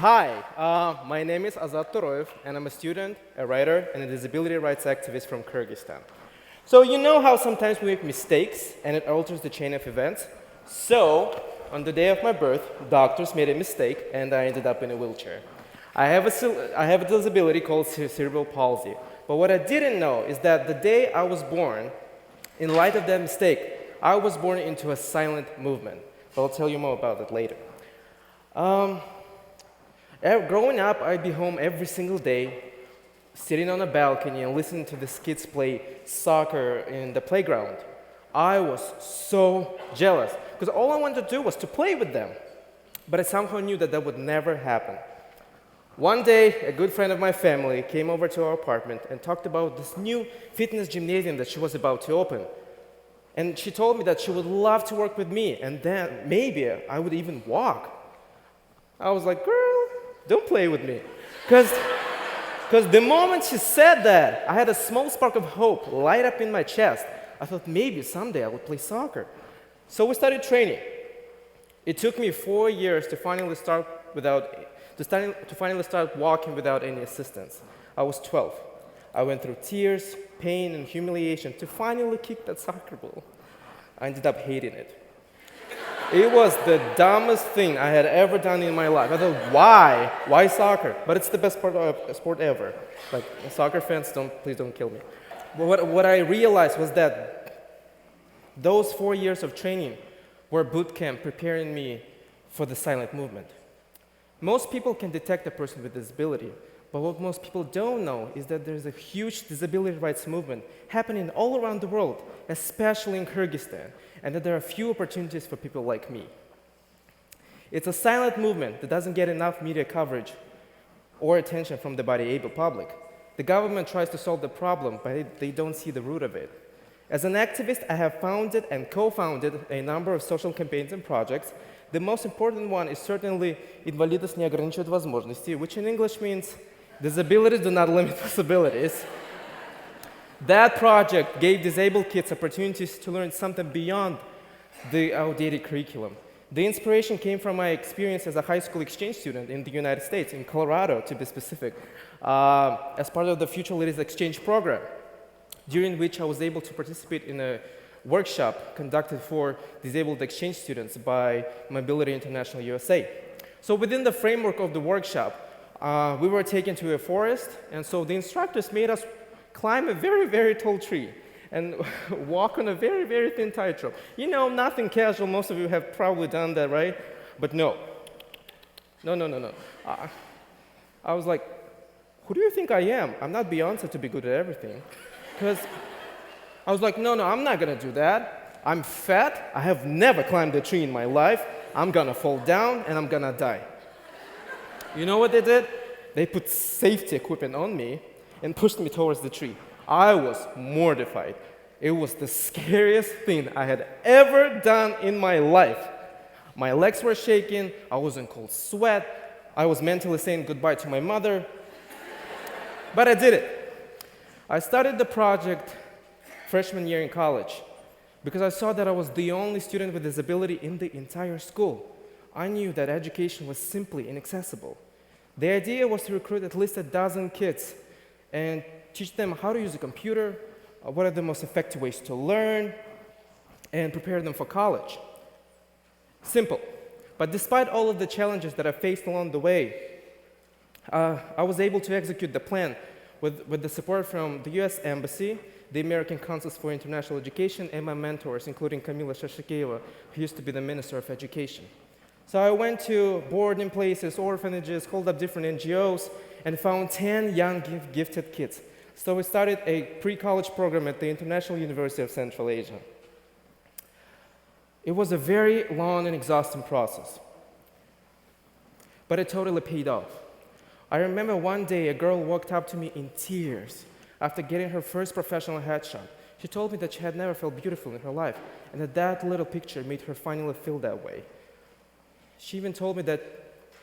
Hi, my name is Azat Toroev, and I'm a student, a writer, and a disability rights activist from Kyrgyzstan. So you know how sometimes we make mistakes, and it alters the chain of events? So, on the day of my birth, doctors made a mistake, and I ended up in a wheelchair. I have a disability called cerebral palsy, but what I didn't know is that the day I was born, in light of that mistake, I was born into a silent movement. But I'll tell you more about that later. Growing up, I'd be home every single day, sitting on a balcony and listening to the kids play soccer in the playground. I was so jealous, because all I wanted to do was to play with them. But I somehow knew that that would never happen. One day, a good friend of my family came over to our apartment and talked about this new fitness gymnasium that she was about to open. And she told me that she would love to work with me, and then maybe I would even walk. I was like, girl, don't play with me. Because the moment she said that, I had a small spark of hope light up in my chest. I thought maybe someday I would play soccer. So we started training. It took me 4 years to finally start walking without any assistance. I was 12. I went through tears, pain, and humiliation to finally kick that soccer ball. I ended up hating it. It was the dumbest thing I had ever done in my life. I thought, why? Why soccer? But it's the best sport ever. Like, soccer fans, please don't kill me. But what I realized was that those 4 years of training were boot camp preparing me for the silent movement. Most people can detect a person with disability, but what most people don't know is that there's a huge disability rights movement happening all around the world, especially in Kyrgyzstan, and that there are few opportunities for people like me. It's a silent movement that doesn't get enough media coverage or attention from the body-able public. The government tries to solve the problem, but they don't see the root of it. As an activist, I have founded and co-founded a number of social campaigns and projects. The most important one is certainly «Инвалидность не ограничивает возможности», which in English means disabilities do not limit possibilities. That project gave disabled kids opportunities to learn something beyond the outdated curriculum. The inspiration came from my experience as a high school exchange student in the United States, in Colorado to be specific, as part of the Future Leaders Exchange program, during which I was able to participate in a workshop conducted for disabled exchange students by Mobility International USA. So within the framework of the workshop, we were taken to a forest, and so the instructors made us climb a very, very tall tree and walk on a very, very thin tightrope. You know, nothing casual. Most of you have probably done that, right? But no. No. I was like, who do you think I am? I'm not Beyonce to be good at everything. Because I was like, no, I'm not going to do that. I'm fat. I have never climbed a tree in my life. I'm going to fall down, and I'm going to die. You know what they did? They put safety equipment on me and pushed me towards the tree. I was mortified. It was the scariest thing I had ever done in my life. My legs were shaking. I was in cold sweat. I was mentally saying goodbye to my mother. But I did it. I started the project freshman year in college because I saw that I was the only student with disability in the entire school. I knew that education was simply inaccessible. The idea was to recruit at least 12 kids and teach them how to use a computer, what are the most effective ways to learn, and prepare them for college. Simple. But despite all of the challenges that I faced along the way, I was able to execute the plan with the support from the US Embassy, the American Council for International Education, and my mentors, including Kamila Shashikeva, who used to be the Minister of Education. So I went to boarding places, orphanages, called up different NGOs, and found 10 young gifted kids. So we started a pre-college program at the International University of Central Asia. It was a very long and exhausting process, but it totally paid off. I remember one day a girl walked up to me in tears after getting her first professional headshot. She told me that she had never felt beautiful in her life, and that little picture made her finally feel that way. She even told me that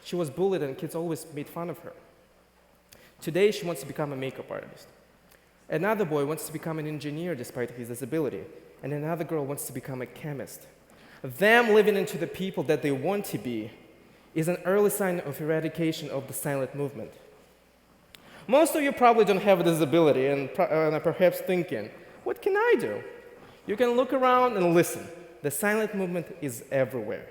she was bullied and kids always made fun of her. Today, she wants to become a makeup artist. Another boy wants to become an engineer despite his disability, and another girl wants to become a chemist. Them living into the people that they want to be is an early sign of eradication of the silent movement. Most of you probably don't have a disability and are perhaps thinking, what can I do? You can look around and listen. The silent movement is everywhere.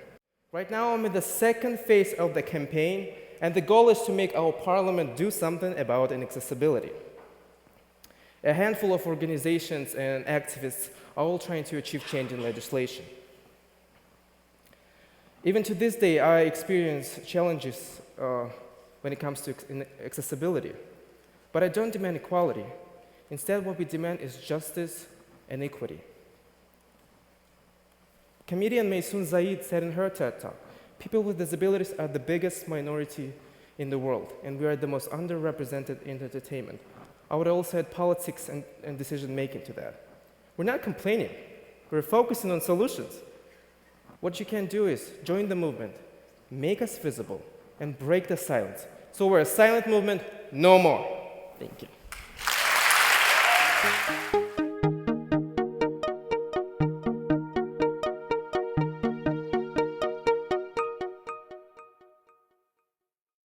Right now, I'm in the second phase of the campaign, and the goal is to make our parliament do something about inaccessibility. A handful of organizations and activists are all trying to achieve change in legislation. Even to this day, I experience challenges when it comes to accessibility. But I don't demand equality. Instead, what we demand is justice and equity. Comedian Maysoon Zaid said in her TED Talk, people with disabilities are the biggest minority in the world, and we are the most underrepresented in entertainment. I would also add politics and decision-making to that. We're not complaining. We're focusing on solutions. What you can do is join the movement, make us visible, and break the silence. So we're a silent movement, no more. Thank you.